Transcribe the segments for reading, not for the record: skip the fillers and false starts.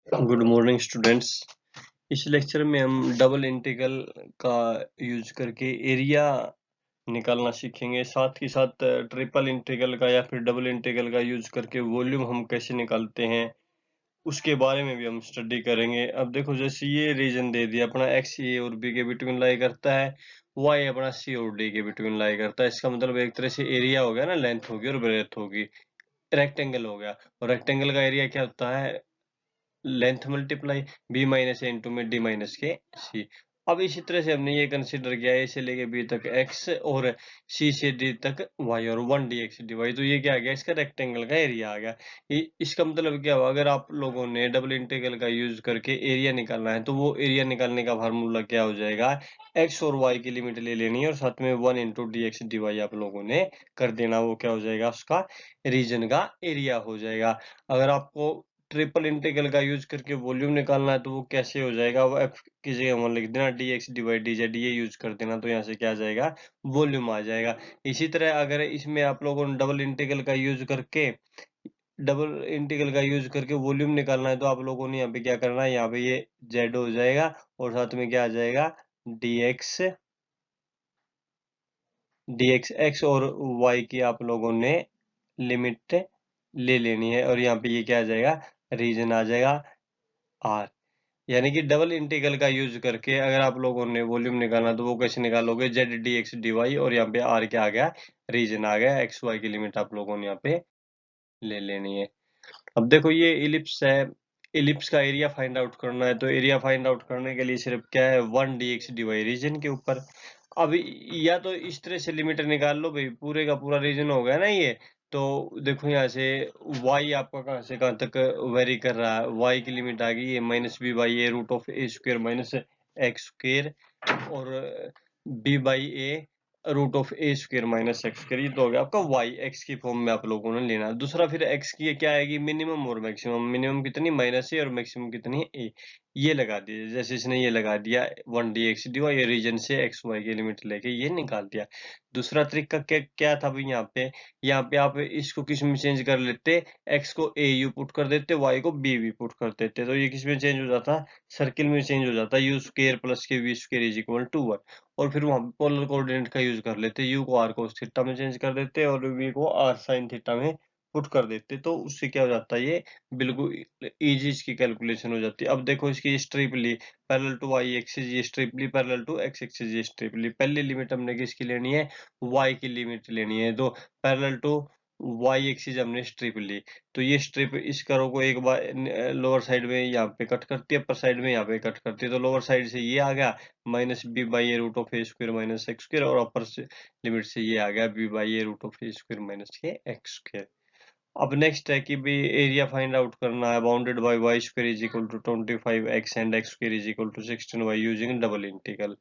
Good morning students. इस lecture में हम डबल इंटीग्रल का यूज करके एरिया निकालना सीखेंगे। साथ ही साथ ट्रिपल इंटीग्रल का या फिर डबल इंटीग्रल का यूज करके वॉल्यूम हम कैसे निकालते हैं उसके बारे में भी हम स्टडी करेंगे। अब देखो, जैसे ये रीजन दे दिया अपना x ए और b के बिटवीन लाई करता है, y अपना c और d के बिटवीन लाई करता है। इसका मतलब एक तरह से एरिया हो गया ना, लेंथ होगी और ब्रेथ होगी, रेक्टेंगल हो गया। और रेक्टेंगल का एरिया क्या होता है? लेंथ मल्टीप्लाई बी माइनस ए इंटू में डी माइनस के सी। अब इसी तरह से हमने ये कंसिडर किया, ए से लेके बी तक एक्स और सी से डी तक वाई और 1 डी एक्स डी वाई। तो ये क्या आ गया? इसका रेक्टेंगल का एरिया आ गया। इसका मतलब क्या हुआ? अगर आप लोगों ने डबल इंटीग्रल का यूज करके एरिया निकालना है तो वो एरिया निकालने का फार्मूला क्या हो जाएगा? एक्स और वाई की लिमिट ले लेनी है और साथ में 1 into d x d y आप लोगों ने कर देना। वो क्या हो जाएगा? उसका रीजन का एरिया हो जाएगा। अगर आपको ट्रिपल इंटीग्रल का यूज करके वॉल्यूम निकालना है तो वो कैसे हो जाएगा? वो एफ की जगह वन लिख देना, D x divide D Z, ये यूज कर देना, तो यहाँ से क्या आ जाएगा? वॉल्यूम आ जाएगा। इसी तरह अगर इसमें आप लोगों ने डबल इंटीग्रल का यूज करके वॉल्यूम निकालना है तो आप लोगों ने यहाँ पे क्या करना है? यहाँ पे ये जेड हो जाएगा और साथ में क्या आ जाएगा? डी एक्स और वाई की आप लोगों ने लिमिट ले लेनी है और यहाँ पे ये क्या आ जाएगा? रीजन आ जाएगा आर। यानी कि डबल इंटीग्रल का यूज करके अगर आप लोगों ने वॉल्यूम निकालना तो वो कैसे निकालोगे? Z d x d y और यहाँ पे आर क्या आ गया? रीजन आ गया। एक्स वाई की लिमिट आप लोगों ने यहाँ पे ले लेनी है। अब देखो, ये इलिप्स है, इलिप्स का एरिया फाइंड आउट करना है तो एरिया फाइंड आउट करने के लिए सिर्फ क्या है? 1 d x d y region के ऊपर। अब या तो इस तरह से लिमिट निकाल लो भाई, पूरे का पूरा रीजन हो गया ना ये। तो देखो यहाँ से y आपका कहाँ से कहाँ तक वेरी कर रहा है? y की लिमिट आ गई है minus b by a root of a square minus x square और b by a root of a square minus x square. ये तो हो गया आपका y। x की फॉर्म में आप लोगों ने लेना। दूसरा फिर x की क्या आएगी? मिनिमम और मैक्सिमम। मिनिमम कितनी? माइनस ए और मैक्सिमम कितनी? a। ये लगा दिए, जैसे इसने ये लगा दिया 1 d x d y, region से एक्स वाई की लिमिट लेके ये निकाल दिया। दूसरा तरीका क्या था भाई? यहाँ पे आप इसको किस में चेंज कर लेते? x को a u पुट कर देते, y को b v पुट कर देते, तो ये किस में चेंज हो जाता? सर्किल में चेंज हो जाता। u square plus k v square is equal to 1। और फिर वहां पोलर कोऑर्डिनेट का यूज कर लेते, u को r cos थीटा में चेंज कर देते और v को r sin थीटा में पुट कर देते, तो उससे क्या हो जाता है? ये बिल्कुल इजी इसकी कैलकुलेशन हो जाती है। अब देखो, इसकी स्ट्रिप ली पैरेलल टू y एक्सिस, ये स्ट्रिप ली पैरेलल टू x एक्सिस, ये स्ट्रिप ली। पहली लिमिट हमने किसकी लेनी है? y की लिमिट लेनी है। तो पैरेलल टू y एक्सिस हमने स्ट्रिप ली, तो ये स्ट्रिप इस करो को एक बार लोअर साइड में यहाँ पे कट करती है, अपर साइड में यहाँ पे कट करती है। तो लोअर साइड से ये आ गया minus b by a root of a square minus x square और अपर से लिमिट से ये आ गया b by a root of a square minus k x square. अब नेक्स्ट है कि भी एरिया फाइंड आउट करना है। Bounded by y square is equal to 25x and x square is equal to 16y using double integral.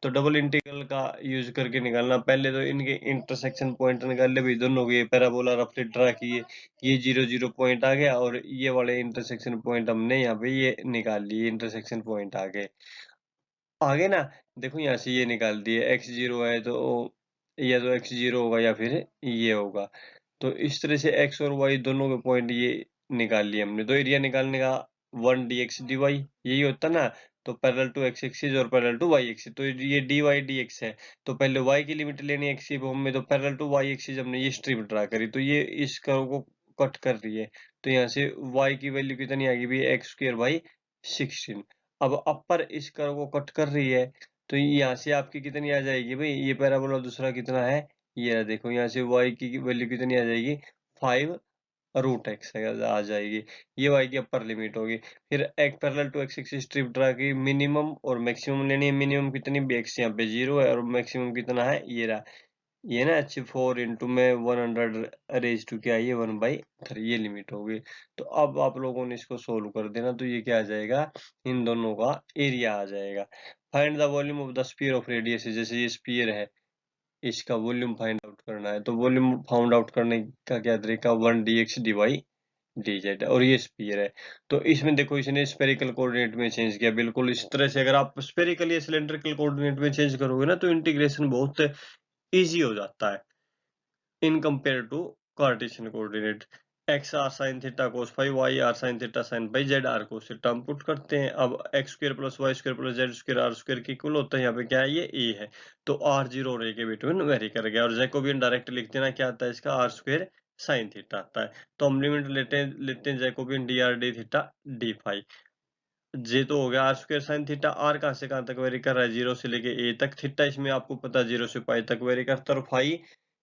तो double integral का use करके निकालना, पहले तो इनके इंटरसेक्शन पॉइंट निकाल ले भाई, दोनों के पैराबोला रफली ड्रा किए, ये 0 0 पॉइंट आ गया और ये वाले इंटरसेक्शन पॉइंट हमने यहाँ पे ये निकाल लिए, इंटरसेक्शन पॉइंट आगे ना। देखो यहाँ से ये निकाल दिए, एक्स जीरो है तो या तो एक्स जीरो होगा या फिर ये होगा। तो इस तरह से x और y दोनों के पॉइंट ये निकाल लिए हमने। तो एरिया निकालने का 1 डी एक्स डी वाई यही होता ना। तो पैरेलल टू x एक्सिस और पैरेलल टू y एक्सिस, तो ये dy dx है। तो पहले y की लिमिट लेनी है x की फॉर्म में, तो पैरेलल टू y एक्सिस हमने ये स्ट्रिप ड्रा करी, तो ये इस कर्व को कट कर रही है। तो यहाँ से y की वैल्यू कितनी आ गई भी? X square by 16। अब अपर इस कर्व को कट कर रही है, तो यहाँ से आपकी कितनी आ जाएगी भाई? ये पैराबोला दूसरा कितना है? ये देखो, यहाँ से y की वैल्यू कितनी आ जाएगी? 5 रूट एक्स आ जाएगी। ये y की अपर लिमिट होगी। फिर एक parallel to x axis strip draw की, मिनिमम और मैक्सिमम लेनी है। मिनिमम कितनी? भी x यहाँ पे 0 है और मैक्सिमम कितना है? ये रहा, ये ना अच्छी 4 इंटू में 100 रेज टू क्या? ये 1/3 ये लिमिट होगी। तो अब आप लोगों ने इसको सोल्व कर देना, तो ये क्या आ जाएगा? इन दोनों का एरिया आ जाएगा। Find the volume of the sphere of radius, जैसे ये स्फीयर है, इसका वॉल्यूम फाइंड आउट करना है। तो वॉल्यूम फाउंड आउट करने का क्या तरीका? 1 d x d y d z, और ये स्फीयर है। तो इसमें देखो, इसने स्पेरिकल कोऑर्डिनेट में चेंज किया, बिल्कुल इस तरह से। अगर आप स्पेरिकल या सिलेंड्रिकल कोऑर्डिनेट में चेंज करोगे ना तो इंटीग्रेशन बहुत इजी हो जाता है in compare to Cartesian coordinate. X r sine theta cos five, y r sine theta sine five, z r cos theta हम पुट करते हैं। अब x square plus y square plus z square r square की equal होता है। यहाँ पे क्या है, ये ए है, तो आर जीरो और ए के बिटवीन वेरी कर गया। और जैकोबियन डायरेक्ट लिख देना, क्या आता है इसका, आर स्क्वायर साइन थीटा आता है। तो हम लिमिट लेते हैं Jacobian d r d theta d phi. J तो हो गया r square sine theta. R कहाँ से कहाँ तक वेरी कर रहा है, जीरो से लेके ए तक। थीटा इसमें आपको पता है जीरो से पाई तक वेरी करता है, और फाई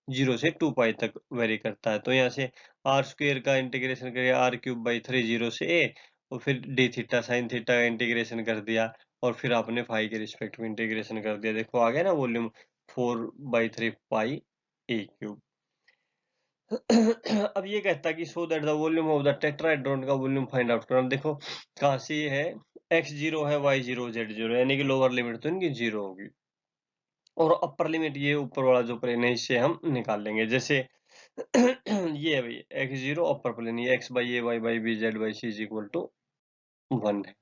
जीरो से 2 पाई तक वेरी करता है। तो यहाँ से आर स्क्वायर का इंटीग्रेशन करिए आर क्यूब बाई 3 जीरो से ए, और फिर डी थीटा साइन थीटा का इंटीग्रेशन कर दिया, और फिर आपने फाई के रिस्पेक्ट में इंटीग्रेशन कर दिया। देखो आ गया ना वॉल्यूम 4/3 पाई ए क्यूब। अब ये कहता है कि so that the volume of the tetrahedron का वॉल्यूम फाइंड आउट करना। देखो कहाँ से ये है, x जीरो है, y जीरो, z जीरो, यानी कि लोअर लिमिट तो इनकी जीरो होगी, और अपर लिमिट ये ऊपर वाला जो प्लेन है इससे हम निकाल लेंगे। जैसे ये है भाई x जीरो अपर प्लेन, ये x by a, y by b, z by c is equal to 1 है।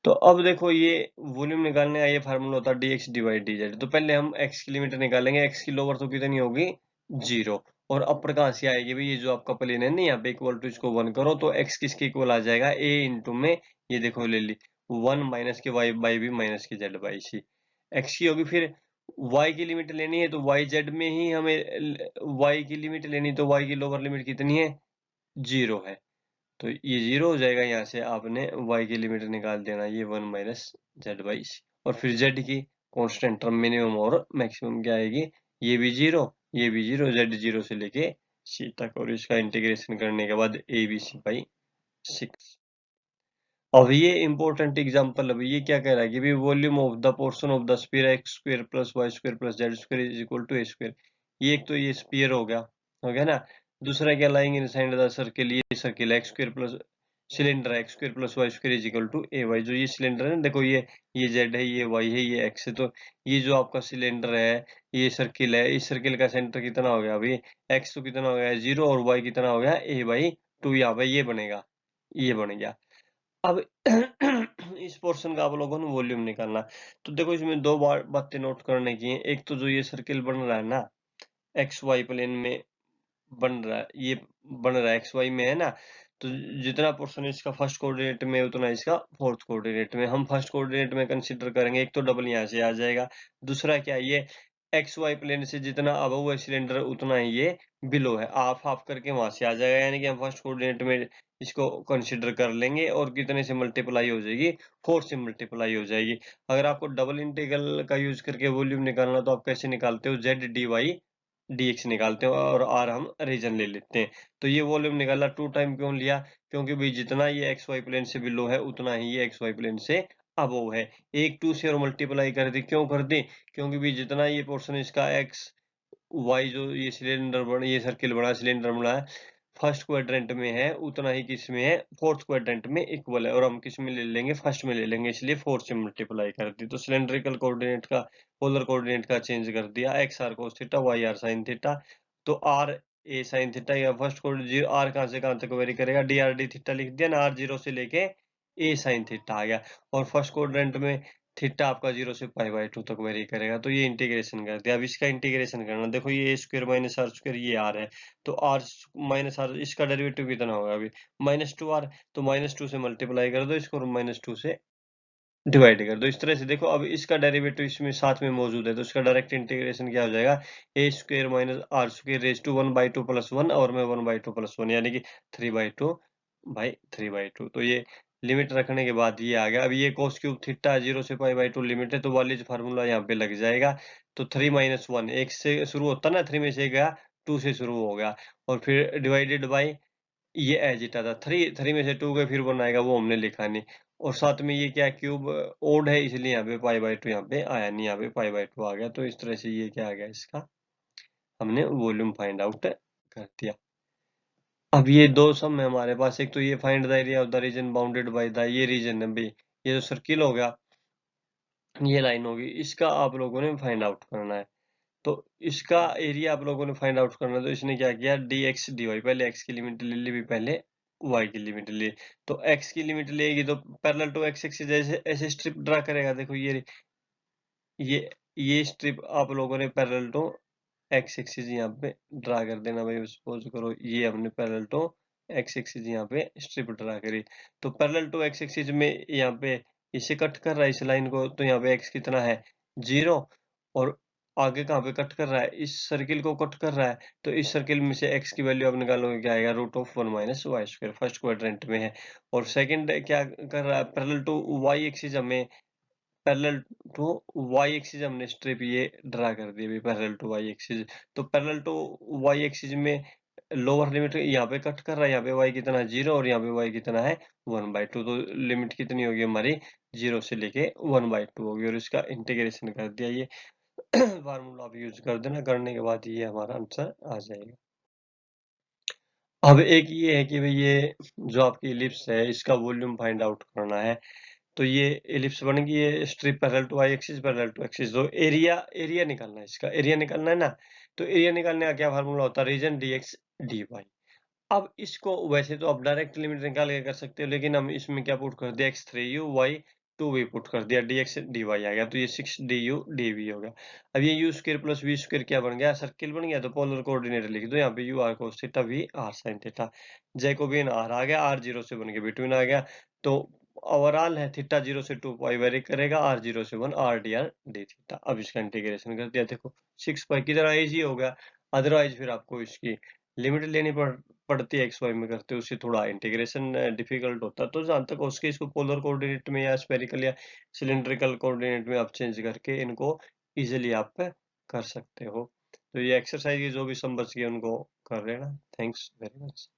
तो अब देखो ये वॉल्यूम निकालने का ये फार्मूला होता है d x d y d z. तो पहले हम x की लिमिट निकालेंगे। x की लोअर तो कितनी होगी, जीरो, और अपर कहाँ से आएगी भाई, ये जो आपका प्लेन है ना यहाँ पे इक्वल टू, इसको 1 करो तो x किसके इक्वल आ जाएगा, a इंटू में ये देखो ले ली 1 माइनस के y बाई बी माइनस के z बाई सी, x की होगी। फिर y की लिमिट लेनी है तो y z में ही हमें y की लिमिट लेनी, तो y की लोअर लिमिट कितनी है, जीरो है, तो ये जीरो हो जाएगा। यहाँ से आपने y की लिमिट निकाल देना, ये 1 माइनस जेड बाई सी, और फिर z की कांस्टेंट टर्म मिनिमम और मैक्सिमम क्या आएगी, ये भी जीरो, ये भी जीरो, z जीरो से लेके सी तक, और इसका इंटीग्रेशन करने के बाद ए बी सी बाई 6। अब ये इंपॉर्टेंट एग्जांपल, अब ये क्या कह रहा है कि भी volume of the portion of the sphere x square plus y square plus z square is equal to a square. ये एक तो ये स्फीयर हो गया ना। दूसरा क्या लाएंगे इनसाइड द सर्किल, ये circle x square plus cylinder x square plus y square is equal to a y. जो ये सिलेंडर है ना, देखो ये जेड है, ये वाई है, ये एक्स है, तो ये जो आपका सिलेंडर है, ये सर्किल है, इस सर्किल का सेंटर कितना हो गया अभी, एक्स तो कितना हो गया जीरो, और वाई कितना हो गया ए बाई टू। यहाँ पे ये बनेगा, ये बन गया। अब इस पोर्शन का आप लोगों ने वॉल्यूम निकालना। तो देखो इसमें दो बातें नोट करने की हैं। एक तो जो ये सर्किल बन रहा है ना, एक्स वाई प्लेन में बन रहा है, ये बन रहा है एक्स वाई में है ना, तो जितना पोर्शन इसका फर्स्ट कोऑर्डिनेट में उतना इसका फोर्थ कोऑर्डिनेट में। हम फर्स्ट कोऑर्डिनेट में कंसीडर करेंगे, एक तो डबल यहाँ से आ जाएगा, दूसरा क्या है, ये एक्स वाई प्लेन से जितना अबव है सिलेंडर उतना ही ये बिलो है, हाफ हाफ करके वहां से आ जाएगा। यानी कि हम फर्स्ट कोऑर्डिनेट में इसको कंसीडर कर लेंगे, और कितने से मल्टीप्लाई हो जाएगी, 4 से मल्टीप्लाई हो जाएगी। अगर आपको डबल इंटीग्रल का यूज करके वॉल्यूम निकालना, तो आप कैसे निकालते हो, जेड डी वाई dx निकालते हैं, और r हम रीजन ले लेते हैं। तो ये वॉल्यूम निकाला, 2 टाइम क्यों लिया, क्योंकि भाई जितना ये एक्स वाई प्लेन से बिलो है उतना ही ये एक्स वाई प्लेन से अबव है। एक 2 से और मल्टीप्लाई कर दी, क्यों कर दी, क्योंकि भाई जितना ये पोर्शन इसका एक्स वाई जो ये सिलेंडर बना, ये सर्किल बना, सिलेंडर बना है, फर्स्ट क्वाड्रेंट में है, उतना ही किस में है, फोर्थ क्वाड्रेंट में इक्वल है, और हम किस में ले लेंगे, फर्स्ट में ले लेंगे, इसलिए 4 से मल्टीप्लाई कर दी। तो सिलेंड्रिकल कोऑर्डिनेट का, पोलर कोऑर्डिनेट का चेंज कर दिया, x r cos theta, y r sine theta. तो आर ए साइन थीटा, या फर्स्ट कोऑर्डिनेट आर कहाँ से कहाँ तक वेरी करेगा, डी आर डी थीटा लिख दिया ना, आर जीरो से लेके ए साइन थीटा आ गया, और फर्स्ट क्वाड्रेंट में थीटा आपका 0 से पाई बाई 2 तक वेरी करेगा। तो ये इंटीग्रेशन कर दिया। अब इसका इंटीग्रेशन करना, देखो ये a square minus r square, ये r है, तो r माइनस आर, इसका डेरिवेटिव कितना होगा अभी, -2r, तो -2 से मल्टीप्लाई कर दो इसको, और -2 से डिवाइड कर दो। इस तरह से देखो, अब इसका डेरिवेटिव इसमें साथ में मौजूद है, तो इसका डायरेक्ट इंटीग्रेशन क्या हो जाएगा, a square minus r square raise to 1/2 plus 1, और में 1/2 प्लस 1, यानी कि 3/2 बाई 3/2। तो ये लिमिट रखने के बाद ये आ गया। अब ये cos क्यूब थीटा 0 से पाई बाई 2 लिमिट है, तो वालिज फार्मूला यहाँ पे लग जाएगा। तो 3 माइनस 1, एक से शुरू होता ना, 3 में से गया, 2 से शुरू हो गया, और फिर डिवाइडेड बाई ये एज इट था, 3 में से 2 गए, फिर 1 आएगा, वो हमने लिखा नहीं। और साथ में ये क्या क्यूब ओड है, इसलिए यहाँ पे पाई बाई 2 यहाँ पे आया नहीं, यहाँ पे पाई बाई 2 आ गया। तो इस तरह से ये क्या आ गया, इसका हमने वॉल्यूम फाइंड आउट कर दिया। अब ये दो सम है हमारे पास, एक तो ये find the area of the reason bounded by the, ये रीजन है भाई, ये जो सर्किल हो गया, ये लाइन होगी, इसका आप लोगों ने फाइंड आउट करना है। तो इसका एरिया आप लोगों ने फाइंड आउट करना है, तो इसने क्या किया, डी एक्स डी वाई, पहले एक्स की लिमिट ले ली भी, पहले वाई की लिमिट ली। तो एक्स की लिमिट लेगी तो पैरेलल टू एक्स एक्सिस जैसे ऐसे स्ट्रिप ड्रा करेगा। देखो ये ये स्ट्रिप आप लोगों ने पैरेलल टू एक्स एक्सिस यहाँ पे ड्रा कर देना भाई। सपोज करो ये हमने पैरेलल टू एक्स एक्सिस यहाँ पे स्ट्रिप ड्रा करी, तो पैरेलल टू एक्स एक्सिस में यहाँ पे इसे कट कर रहा है इस लाइन को, तो यहाँ पे एक्स कितना है 0, और आगे कहाँ पे कट कर रहा है, इस सर्किल को कट कर रहा है, तो इस सर्किल में से एक्स की वैल्यू आप निकालोगे क्या आएगा, √1 minus y square, first quadrant में है। और सेकंड क्या कर रहा है, पैरेलल टू वाई एक्सिस हमें पैरेलल टू वाई एक्सिस हमने स्ट्रिप ये ड्रा कर दी अभी पैरेलल टू वाई एक्सिस, तो पैरेलल टू वाई एक्सिस में लोअर लिमिट यहाँ पे कट कर रहा है, यहाँ पे y कितना है 0 और यहाँ पे y कितना है 1/2, तो लिमिट कितनी होगी हमारी 0 से लेके 1/2 होगी, और इसका इंटीग्रेशन कर दिया, ये फार्मूला आप यूज कर देना, करने के बाद ये हमारा आंसर आ जाएगा। अब एक ये है कि भाई ये जो आपकी इलिप्स है इसका वॉल्यूम फाइंड आउट करना है, तो ये इलिप्स बन गई है, strip parallel to y axis parallel to axis, तो एरिया एरिया निकालना है, इसका एरिया निकालना है ना, तो एरिया निकालने का क्या फार्मूला होता है, रीजन dx dy। अब इसको वैसे तो आप डायरेक्ट लिमिट निकाल के कर सकते हो, लेकिन हम इसमें क्या पुट कर दिया, x3u y2v पुट कर दिया, dx dy आ गया, तो ये 6du dv होगा। अब ये u square plus v square क्या बन गया, सर्किल बन गया, तो पोलर कोऑर्डिनेट लिख दो यहाँ पे u r cos theta v r sin theta, Jacobian r आ गया, r 0 से बन के बिटवीन आ गया, तो ओवरऑल है थीटा 0 से 2 पाई वेरी करेगा, r 0 से 1 r dr d थीटा। अब इसका इंटीग्रेशन कर दिया, देखो 6 पाई की तरह इजी हो गया, अदरवाइज फिर आपको इसकी लिमिट लेनी पड़ती है, एक्स वाई में करते हो उससे थोड़ा इंटीग्रेशन डिफिकल्ट होता है, तो जहां तक उसके इसको पोलर कोऑर्डिनेट में या स्फेरिकल या सिलिंड्रिकल कोऑर्डिनेट में आप चेंज करके इनको इजीली आप कर सकते हो। तो ये एक्सरसाइज जो भी सम बच गए उनको कर लेना। Thanks very much.